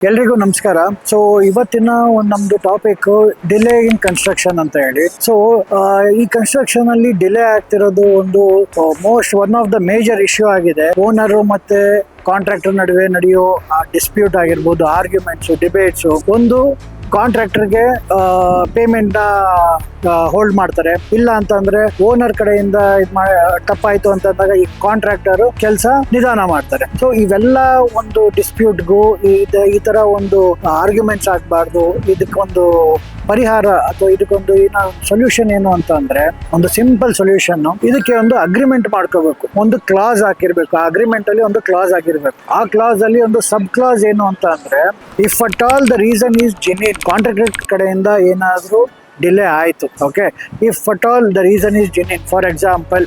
ಎಲ್ರಿಗೂ ನಮಸ್ಕಾರ. ಸೊ ಇವತ್ತಿನ ನಮ್ದು ಟಾಪಿಕ್ ಡಿಲೇ ಇನ್ ಕನ್ಸ್ಟ್ರಕ್ಷನ್ ಅಂತ ಹೇಳಿ. ಸೊ ಈ ಕನ್ಸ್ಟ್ರಕ್ಷನ್ ಅಲ್ಲಿ ಡಿಲೇ ಆಗ್ತಿರೋದು ಒಂದು one of the major issue ಆಗಿದೆ. ಓನರ್ ಮತ್ತೆ ಕಾಂಟ್ರಾಕ್ಟರ್ ನಡುವೆ ನಡೆಯೋ ಡಿಸ್ಪ್ಯೂಟ್ ಆಗಿರ್ಬೋದು, ಆರ್ಗ್ಯುಮೆಂಟ್ಸ್, ಡಿಬೇಟ್ಸ್. ಒಂದು ಕಾಂಟ್ರಾಕ್ಟರ್ಗೆ ಪೇಮೆಂಟ್ ಹೋಲ್ಡ್ ಮಾಡ್ತಾರೆ, ಇಲ್ಲ ಅಂತಂದ್ರೆ ಓನರ್ ಕಡೆಯಿಂದ ತಪ್ಪಾಯ್ತು ಅಂತಂದಾಗ ಈ ಕಾಂಟ್ರಾಕ್ಟರ್ ಕೆಲಸ ನಿಧಾನ ಮಾಡ್ತಾರೆ. ಸೊ ಇವೆಲ್ಲ ಒಂದು ಡಿಸ್ಪ್ಯೂಟ್ಗೂ ಈ ತರ ಒಂದು ಆರ್ಗ್ಯುಮೆಂಟ್ಸ್ ಆಗ್ಬಾರ್ದು. ಇದಕ್ಕೊಂದು ಪರಿಹಾರ ಅಥವಾ ಇದಕ್ಕೊಂದು ಸೊಲ್ಯೂಷನ್ ಏನು ಅಂತ ಅಂದ್ರೆ, ಒಂದು ಸಿಂಪಲ್ ಸೊಲ್ಯೂಷನ್. ಇದಕ್ಕೆ ಒಂದು ಅಗ್ರಿಮೆಂಟ್ ಮಾಡ್ಕೋಬೇಕು, ಒಂದು ಕ್ಲಾಸ್ ಹಾಕಿರ್ಬೇಕು. ಆ ಅಗ್ರಿಮೆಂಟ್ ಅಲ್ಲಿ ಒಂದು ಕ್ಲಾಸ್ ಆಗಿರ್ಬೇಕು. ಆ ಕ್ಲಾಸ್ ಅಲ್ಲಿ ಒಂದು ಸಬ್ ಕ್ಲಾಸ್ ಏನು ಅಂತ ಅಂದ್ರೆ, if at all the reason is genuine, contractor ಕಡೆಯಿಂದ ಏನಾದ್ರೂ ಡಿಲೇ ಆಯ್ತು, okay, if at all the reason is genuine, for example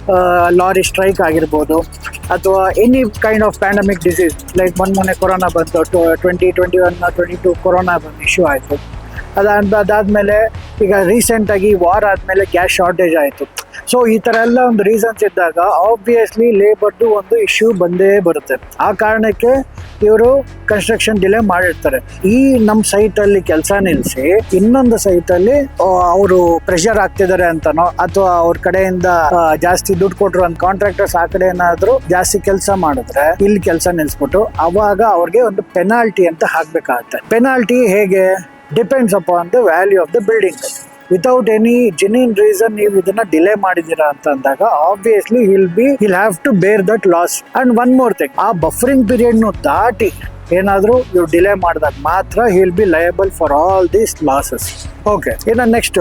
lorry strike ಆಗಿರ್ಬೋದು, ಅಥವಾ any kind of pandemic disease, like ಮೊನ್ನೆ ಕೊರೋನಾ ಬಂತು, 2021-22 ಕೊರೋನಾ ಬಂದು ಇಶ್ಯೂ ಆಯಿತು. ಅದಾದ್ಮೇಲೆ ಈಗ ರೀಸೆಂಟ್ ಆಗಿ ವಾರ್ ಆದ್ಮೇಲೆ ಗ್ಯಾಸ್ ಶಾರ್ಟೇಜ್ ಆಯಿತು. ಸೊ ಈ ತರ ಎಲ್ಲ ಒಂದು ರೀಸನ್ಸ್ ಇದ್ದಾಗ ಆಬ್ವಿಯಸ್ಲಿ ಲೇಬರ್ದು ಒಂದು ಇಶ್ಯೂ ಬಂದೇ ಬರುತ್ತೆ. ಆ ಕಾರಣಕ್ಕೆ ಇವರು ಕನ್ಸ್ಟ್ರಕ್ಷನ್ ಡಿಲೇ ಮಾಡಿರ್ತಾರೆ. ಈ ನಮ್ಮ ಸೈಟ್ ಅಲ್ಲಿ ಕೆಲಸ ನಿಲ್ಲಿಸಿ ಇನ್ನೊಂದು ಸೈಟ್ ಅಲ್ಲಿ ಅವರು ಪ್ರೆಷರ್ ಆಗ್ತಿದ್ದಾರೆ ಅಂತನೋ, ಅಥವಾ ಅವ್ರ ಕಡೆಯಿಂದ ಜಾಸ್ತಿ ದುಡ್ಡು ಕೊಟ್ರು ಅಂತ ಕಾಂಟ್ರಾಕ್ಟರ್ಸ್ ಆ ಕಡೆ ಏನಾದ್ರು ಜಾಸ್ತಿ ಕೆಲಸ ಮಾಡಿದ್ರೆ ಇಲ್ಲಿ ಕೆಲಸ ನಿಲ್ಲಿಸ್ಬಿಟ್ಟು ಅವಾಗ ಅವ್ರಿಗೆ ಒಂದು ಪೆನಾಲ್ಟಿ ಅಂತ ಹಾಕ್ಬೇಕಾಗತ್ತೆ. ಪೆನಾಲ್ಟಿ ಹೇಗೆ? Depends upon the value of the building. Without any genuine reason ನೀವು ಇದನ್ನ ಡಿಲೇ ಮಾಡಿದೀರಾ ಅಂತ ಅಂದಾಗ obviously will have to bear that loss. And one more thing, ಆ ಬಫರಿಂಗ್ ಪೀರಿಯಡ್ ದಾಟಿ ಏನಾದ್ರೂ ಇವ್ರು ಡಿಲೇ ಮಾಡಿದಾಗ ಮಾತ್ರ will be liable for all these losses. Okay, ಇನ್ನು ನೆಕ್ಸ್ಟ್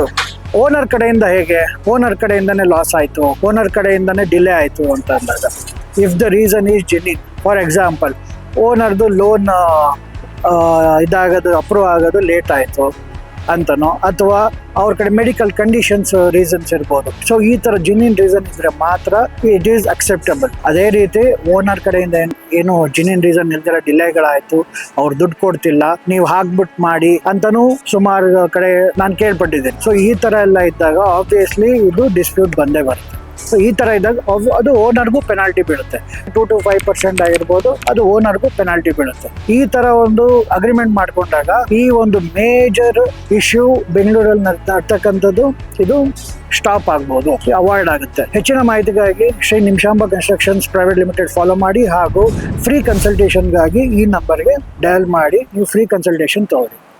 ಓನರ್ ಕಡೆಯಿಂದ ಹೇಗೆ? ಓನರ್ ಕಡೆಯಿಂದನೇ ಲಾಸ್ ಆಯ್ತು, ಓನರ್ ಕಡೆಯಿಂದನೇ ಡಿಲೇ ಆಯ್ತು ಅಂತ ಅಂದಾಗ, if the reason is genuine, for example ಓನರ್ದು ಲೋನ್ ಅಪ್ರೂವ್ ಆಗೋದು ಲೇಟ್ ಆಯಿತು ಅಂತನೋ, ಅಥವಾ ಅವ್ರ ಕಡೆ ಮೆಡಿಕಲ್ ಕಂಡೀಷನ್ಸ್ ರೀಸನ್ಸ್ ಇರ್ಬೋದು. ಸೊ ಈ ತರ ಜೆನ್ಯೂನ್ ರೀಸನ್ ಇದ್ರೆ ಮಾತ್ರ ಇಟ್ ಈಸ್ ಅಕ್ಸೆಪ್ಟಬಲ್. ಅದೇ ರೀತಿ ಓನರ್ ಕಡೆಯಿಂದ ಏನು ಜೆನ್ಯೂನ್ ರೀಸನ್ ಇಲ್ದಿರ ಡಿಲೇಗಳಾಯ್ತು, ಅವ್ರು ದುಡ್ಡು ಕೊಡ್ತಿಲ್ಲ, ನೀವು ಹಾಕ್ಬಿಟ್ಟು ಮಾಡಿ ಅಂತಾನೂ ಸುಮಾರು ಕಡೆ ನಾನು ಕೇಳ್ಪಟ್ಟಿದ್ದೀನಿ. ಸೊ ಈ ತರ ಎಲ್ಲ ಇದ್ದಾಗ ಆಬ್ವಿಯಸ್ಲಿ ಇದು ಡಿಸ್ಪ್ಯೂಟ್ ಬಂದೇ ಬರುತ್ತೆ. ಸೊ ಈ ತರ ಇದ್ದಾಗ ಅದು ಓನರ್ಗೂ ಪೆನಾಲ್ಟಿ ಬೀಳುತ್ತೆ. 2 to 5% ಆಗಿರ್ಬೋದು, ಅದು ಓನರ್ಗೂ ಪೆನಾಲ್ಟಿ ಬೀಳುತ್ತೆ. ಈ ತರ ಒಂದು ಅಗ್ರಿಮೆಂಟ್ ಮಾಡ್ಕೊಂಡಾಗ ಈ ಒಂದು ಮೇಜರ್ ಇಶ್ಯೂ ಬೆಂಗಳೂರಲ್ಲಿ ನಡ್ತಕ್ಕಂಥದ್ದು ಇದು ಸ್ಟಾಪ್ ಆಗ್ಬೋದು, ಅವಾಯ್ಡ್ ಆಗುತ್ತೆ. ಹೆಚ್ಚಿನ ಮಾಹಿತಿಗಾಗಿ Shri Nimishamba constructions private limited follow ಮಾಡಿ, ಹಾಗೂ ಫ್ರೀ ಕನ್ಸಲ್ಟೇಷನ್ಗಾಗಿ ಈ ನಂಬರ್ಗೆ ಡಯಲ್ ಮಾಡಿ ನೀವು ಫ್ರೀ ಕನ್ಸಲ್ಟೇಷನ್ ತಗೊಳ್ಳಿ.